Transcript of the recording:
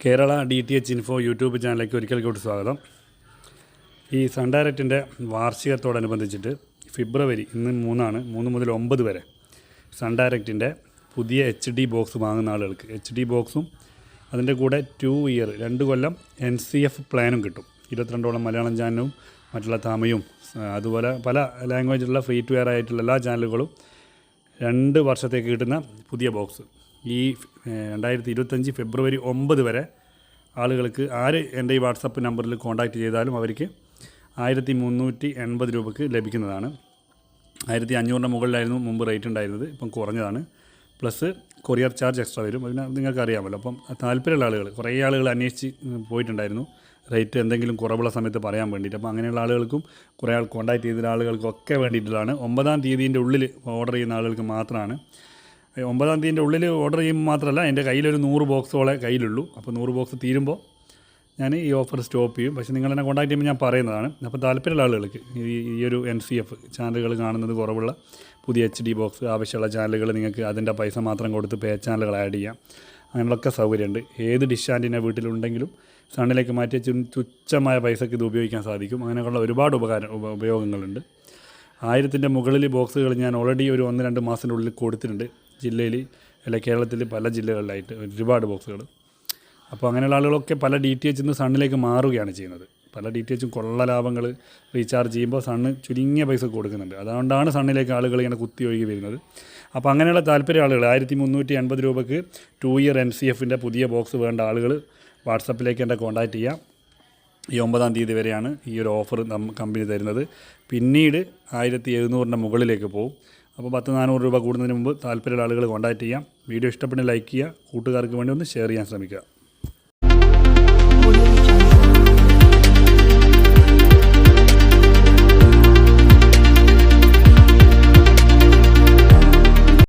Kerala DTH info YouTube ചാനലിലേക്ക് ഒരിക്കൽ കൂടി സ്വാഗതം. ഈ സൺ ഡയറക്റ്റിൻ്റെ വാർഷികത്തോടനുബന്ധിച്ചിട്ട് ഫെബ്രുവരി ഇന്ന് 3 മുതൽ 9 വരെ സൺ ഡയറക്റ്റിൻ്റെ പുതിയ HD ബോക്സ് വാങ്ങുന്ന ആളുകൾക്ക് HD ബോക്സും അതിൻ്റെ കൂടെ 2 ഇയർ 2 കൊല്ലം NCF പ്ലാനും കിട്ടും. 22ഓളം മലയാളം ചാനലും മറ്റുള്ള തമിഴും അതുപോലെ പല ലാംഗ്വേജിലുള്ള ഫ്രീ ടു എയർ ആയിട്ടുള്ള എല്ലാ ചാനലുകളും 2 വർഷത്തേക്ക് കിട്ടുന്ന പുതിയ ബോക്സ്. ഈ 2025 ഫെബ്രുവരി 9 വരെ ആളുകൾക്ക് ആര് എൻ്റെ ഈ വാട്സപ്പ് നമ്പറിൽ കോൺടാക്റ്റ് ചെയ്താലും അവർക്ക് 1380 രൂപയ്ക്ക് ലഭിക്കുന്നതാണ്. 1500 മുകളിലായിരുന്നു മുമ്പ് റേറ്റ് ഉണ്ടായിരുന്നത്, ഇപ്പം കുറഞ്ഞതാണ്. പ്ലസ് കൊറിയർ ചാർജ് എക്സ്ട്രാ വരും. അതിന് നിങ്ങൾക്ക് അറിയാമല്ലോ. അപ്പം താല്പര്യമുള്ള ആളുകൾ, കുറേ ആളുകൾ അന്വേഷിച്ച് പോയിട്ടുണ്ടായിരുന്നു റേറ്റ് എന്തെങ്കിലും കുറവുള്ള സമയത്ത് പറയാൻ വേണ്ടിയിട്ട്. അപ്പോൾ അങ്ങനെയുള്ള ആളുകൾക്കും കുറേ ആൾ കോൺടാക്റ്റ് ചെയ്ത ആളുകൾക്കൊക്കെ വേണ്ടിയിട്ടുള്ളതാണ്. 9-ാം തീയതിൻ്റെ ഉള്ളിൽ ഓർഡർ ചെയ്യുന്ന ആളുകൾക്ക് മാത്രമാണ്. 9-ാം തീയതിൻ്റെ ഉള്ളിൽ ഓർഡർ ചെയ്യുമ്പോൾ മാത്രമല്ല, എൻ്റെ കയ്യിലൊരു 100 ബോക്സോളെ കയ്യിലുള്ളൂ. അപ്പോൾ 100 ബോക്സ് തീരുമ്പോൾ ഞാൻ ഈ ഓഫർ സ്റ്റോപ്പ് ചെയ്യും. പക്ഷേ നിങ്ങൾ എന്നെ കോൺടാക്ട് ചെയ്യുമ്പോൾ ഞാൻ പറയുന്നതാണ്. അപ്പോൾ താല്പര്യമുള്ള ആളുകൾക്ക് ഈ ഒരു NCF ചാനലുകൾ കാണുന്നത് കുറവുള്ള പുതിയ HD ബോക്സ് ആവശ്യമുള്ള ചാനലുകൾ നിങ്ങൾക്ക് അതിൻ്റെ പൈസ മാത്രം കൊടുത്ത് പേ ചാനലുകൾ ആഡ് ചെയ്യാം. അങ്ങനെയുള്ളൊക്കെ സൗകര്യമുണ്ട്. ഏത് ഡിഷ് ആൻറ്റിന വീട്ടിലുണ്ടെങ്കിലും സണ്ണിലേക്ക് മാറ്റിയ തുച്ഛമായ പൈസക്ക് ഇത് ഉപയോഗിക്കാൻ സാധിക്കും. അങ്ങനെയുള്ള ഒരുപാട് ഉപയോഗങ്ങളുണ്ട്. 1000-ൻ്റെ മുകളിൽ ബോക്സുകൾ ഞാൻ ഓൾറെഡി ഒരു 1-2 മാസത്തിനുള്ളിൽ കൊടുത്തിട്ടുണ്ട്. ജില്ലയിൽ അല്ല കേരളത്തിൽ പല ജില്ലകളിലായിട്ട് ഒരുപാട് ബോക്സുകൾ. അപ്പോൾ അങ്ങനെയുള്ള ആളുകളൊക്കെ പല DTH നിന്ന് സണ്ണിലേക്ക് മാറുകയാണ് ചെയ്യുന്നത്. പല DTHും കൊള്ള ലാഭങ്ങൾ റീചാർജ് ചെയ്യുമ്പോൾ സണ്ണ് ചുരുങ്ങിയ പൈസ കൊടുക്കുന്നുണ്ട്. അതുകൊണ്ടാണ് സണ്ണിലേക്ക് ആളുകൾ ഇങ്ങനെ കുത്തി ഒഴുകി വരുന്നത്. അപ്പോൾ അങ്ങനെയുള്ള താല്പര്യ ആളുകൾ 1380 രൂപയ്ക്ക് 2 ഇയർ NCFൻ്റെ പുതിയ ബോക്സ് വേണ്ട ആളുകൾ വാട്സപ്പിലേക്ക് എൻ്റെ കോൺടാക്റ്റ് ചെയ്യാം. ഈ 9-ാം തീയതി വരെയാണ് ഈ ഒരു ഓഫർ കമ്പനി തരുന്നത്. പിന്നീട് 1700-ൻ്റെ മുകളിലേക്ക് പോകും. അപ്പോൾ 400 രൂപ കൂടുന്നതിന് മുമ്പ് താല്പര്യമുള്ള ആളുകൾ കോൺടാക്റ്റ് ചെയ്യാം. വീഡിയോ ഇഷ്ടപ്പെടുന്ന ലൈക്ക് ചെയ്യുക, കൂട്ടുകാർക്ക് വേണ്ടി ഒന്ന് ഷെയർ ചെയ്യാൻ ശ്രമിക്കുക.